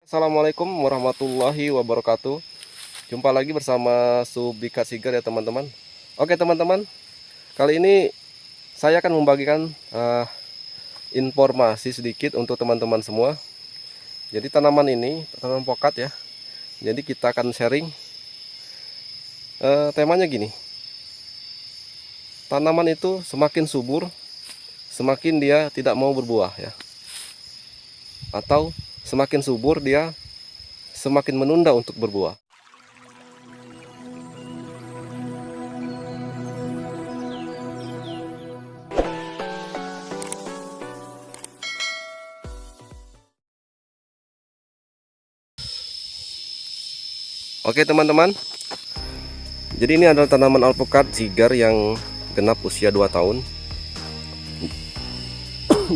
Assalamualaikum warahmatullahi wabarakatuh. Jumpa lagi bersama Subika Sigar ya teman-teman. Oke teman-teman, kali ini saya akan membagikan informasi sedikit untuk teman-teman semua. Jadi tanaman ini tanaman pokat ya. Jadi kita akan sharing. Temanya gini. Tanaman itu semakin subur, semakin dia tidak mau berbuah ya. Atau semakin subur dia semakin menunda untuk berbuah. Oke teman-teman, jadi ini adalah tanaman alpukat sigar yang genap usia 2 tahun.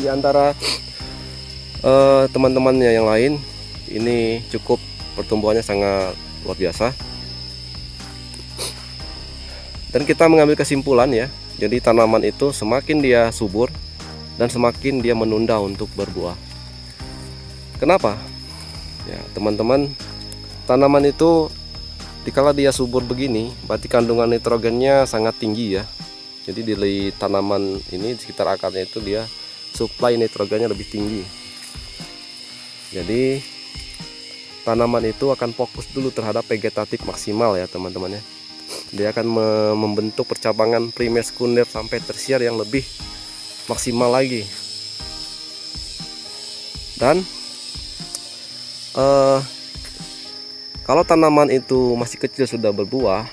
Di antara teman-temannya yang lain, ini cukup pertumbuhannya sangat luar biasa. Dan kita mengambil kesimpulan ya, jadi tanaman itu semakin dia subur dan semakin dia menunda untuk berbuah. Kenapa? Ya teman-teman, tanaman itu dikala dia subur begini, berarti kandungan nitrogennya sangat tinggi ya. Jadi di tanaman ini di sekitar akarnya itu dia suplai nitrogennya lebih tinggi. Jadi tanaman itu akan fokus dulu terhadap vegetatif maksimal ya teman-teman ya. Dia akan membentuk percabangan primer, sekunder sampai tersier yang lebih maksimal lagi. Dan kalau tanaman itu masih kecil sudah berbuah,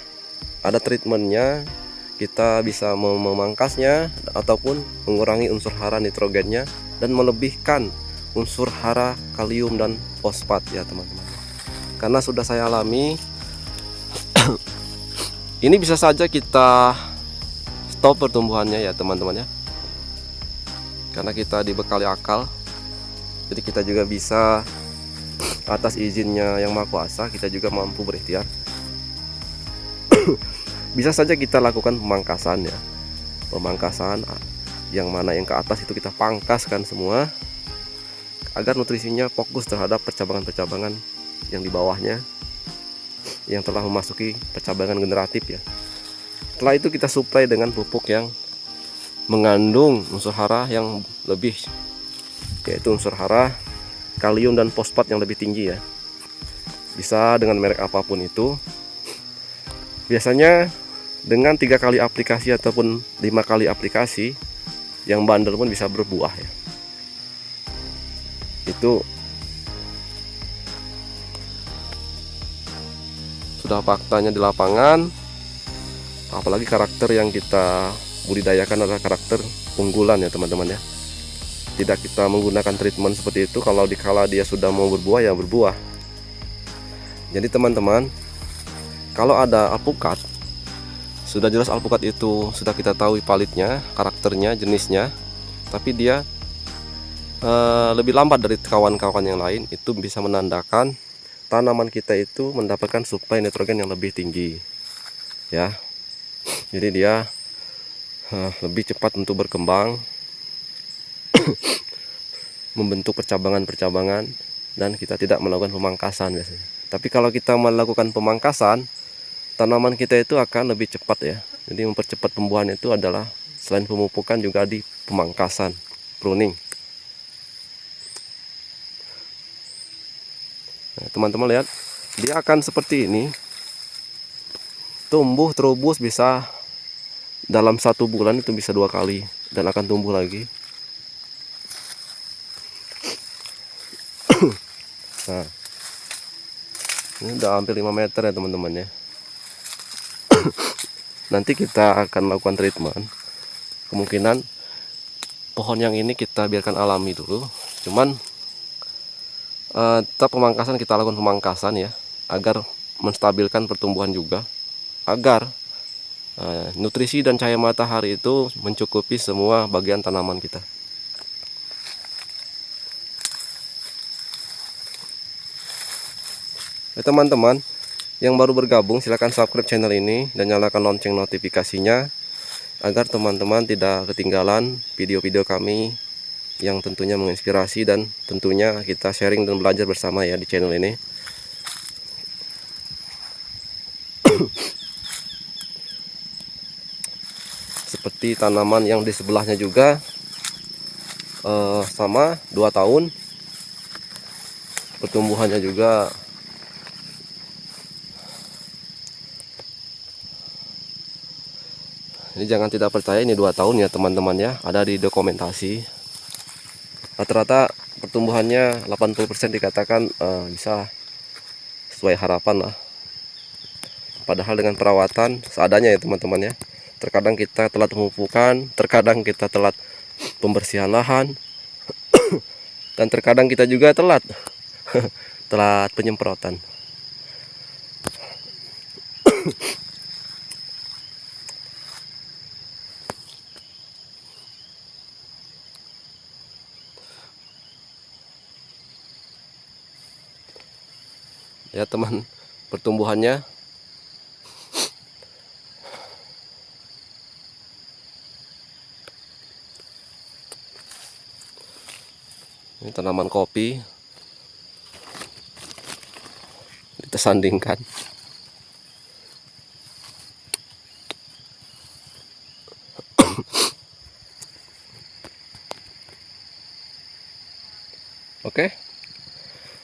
ada treatmentnya. Kita bisa memangkasnya ataupun mengurangi unsur hara nitrogennya dan melebihkan unsur hara kalium dan fosfat ya teman-teman. Karena sudah saya alami, ini bisa saja kita stop pertumbuhannya ya teman-teman ya. Karena kita dibekali akal, jadi kita juga bisa atas izinnya yang Maha Kuasa, kita juga mampu berikhtiar. Bisa saja kita lakukan pemangkasan ya. Pemangkasan yang mana yang ke atas itu kita pangkaskan semua agar nutrisinya fokus terhadap percabangan-percabangan yang di bawahnya yang telah memasuki percabangan generatif ya. Setelah itu kita suplai dengan pupuk yang mengandung unsur hara yang lebih, yaitu unsur hara kalium dan fosfat yang lebih tinggi ya. Bisa dengan merek apapun itu. Biasanya dengan 3 kali aplikasi ataupun 5 kali aplikasi yang bandel pun bisa berbuah ya. Itu sudah faktanya di lapangan. Apalagi karakter yang kita budidayakan adalah karakter unggulan ya teman-teman ya. Tidak kita menggunakan treatment seperti itu kalau dikala dia sudah mau berbuah ya berbuah. Jadi teman-teman, kalau ada alpukat, sudah jelas alpukat itu sudah kita tahu palitnya, karakternya, jenisnya, tapi dia lebih lambat dari kawan-kawan yang lain. Itu bisa menandakan tanaman kita itu mendapatkan suplai nitrogen yang lebih tinggi ya. Jadi dia lebih cepat untuk berkembang, membentuk percabangan-percabangan, dan kita tidak melakukan pemangkasan biasanya. Tapi kalau kita melakukan pemangkasan, tanaman kita itu akan lebih cepat ya. Jadi mempercepat pembuahan itu adalah selain pemupukan juga di pemangkasan, pruning. Nah, teman-teman lihat, dia akan seperti ini, tumbuh terubus bisa dalam 1 bulan itu bisa 2 kali dan akan tumbuh lagi. Nah, ini udah hampir 5 meter ya teman-teman ya. Nanti kita akan melakukan treatment. Kemungkinan pohon yang ini kita biarkan alami dulu. Cuman tetap pemangkasan, kita lakukan pemangkasan ya, agar menstabilkan pertumbuhan juga, agar nutrisi dan cahaya matahari itu mencukupi semua bagian tanaman kita. Teman-teman yang baru bergabung, silahkan subscribe channel ini dan nyalakan lonceng notifikasinya agar teman-teman tidak ketinggalan video-video kami yang tentunya menginspirasi dan tentunya kita sharing dan belajar bersama ya di channel ini. Seperti tanaman yang di sebelahnya juga sama 2 tahun pertumbuhannya juga. Ini jangan tidak percaya, ini 2 tahun ya teman-teman ya, ada di dokumentasi. Rata-rata pertumbuhannya 80% dikatakan bisa sesuai harapan lah. Padahal dengan perawatan seadanya ya teman-teman ya. Terkadang kita telat pemupukan, terkadang kita telat pembersihan lahan, dan terkadang kita juga telat telat penyemprotan. Ya teman, pertumbuhannya ini tanaman kopi kita sandingkan. Oke,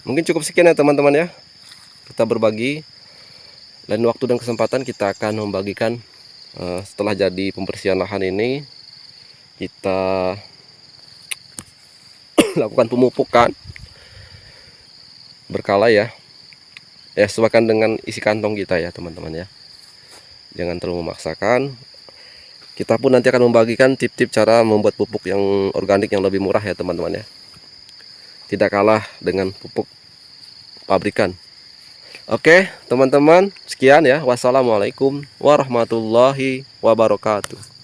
mungkin cukup sekian ya teman-teman ya, kita berbagi. Lain waktu dan kesempatan kita akan membagikan setelah jadi pembersihan lahan ini kita lakukan pemupukan berkala ya, sesuaikan dengan isi kantong kita ya teman-teman ya, jangan terlalu memaksakan. Kita pun nanti akan membagikan tip-tip cara membuat pupuk yang organik yang lebih murah ya teman-teman ya, tidak kalah dengan pupuk pabrikan. Oke teman-teman, sekian ya. Wassalamualaikum warahmatullahi wabarakatuh.